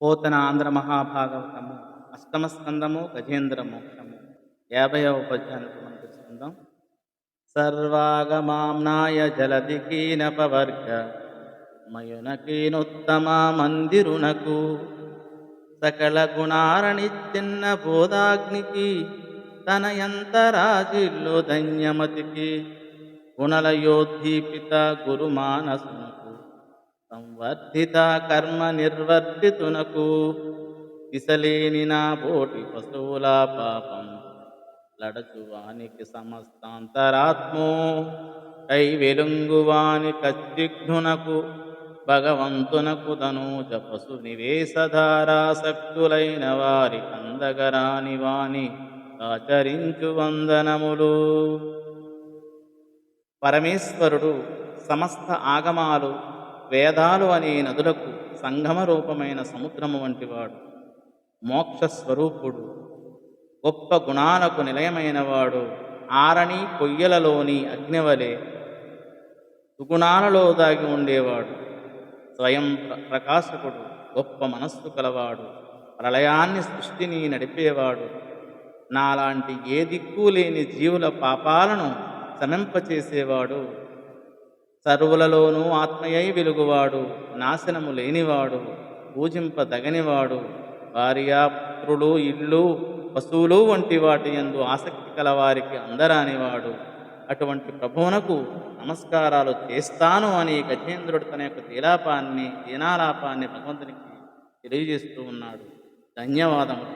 పోతన ఆంధ్ర మహాభాగవతము అష్టమ స్కందము గజేంద్ర మోక్షము 50వ పద్యానికి మనం తెలుసుకుందాం. సర్వాగమాంనాయ జలదికీనపవర్గ మయునకీనుత్తమ మందిరునకు సకల గుణారణిచ్చిన్న బోధాగ్నికి తన ఎంతరాజిల్లు ధన్యమతికి గుణలయోద్దీపిత గురుమానసునకు సంవర్ధిత కర్మ నిర్వర్తితునకు దిశలేని నా బోటి పశువుల పాపం లడచువానికి సమస్తాంతరాత్మో కై వెలుంగువాని కచ్చిఘ్నునకు భగవంతునకు ధనూజ పశు నివేశధారాసక్తులైన వారి కందగరాని వాని ఆచరించు వందనములు. పరమేశ్వరుడు సమస్త ఆగమాలు వేదాలు అనే నదులకు సంగమ రూపమైన సముద్రము వంటివాడు. మోక్షస్వరూపుడు, గొప్ప గుణాలకు నిలయమైనవాడు. ఆరణి కొయ్యలలోని అగ్నివలే సుగుణాలలో దాగి ఉండేవాడు. స్వయం ప్రకాశకుడు, గొప్ప మనస్సు కలవాడు. ప్రళయాన్ని సృష్టిని నడిపేవాడు. నాలాంటి ఏ దిక్కు లేని జీవుల పాపాలను శమింపచేసేవాడు. సర్వులలోనూ ఆత్మయై వెలుగువాడు. నాశనము లేనివాడు, పూజింపదగనివాడు. భార్యాపుత్రులు, ఇళ్ళు, పశువులు వంటి వాటి యందు ఆసక్తి కలవారికి అందరానివాడు. అటువంటి ప్రభువునకు నమస్కారాలు చేస్తాను అని గజేంద్రుడు తన యొక్క దీనాలాపాన్ని భగవంతునికి తెలియజేస్తూ ఉన్నాడు. ధన్యవాదములు.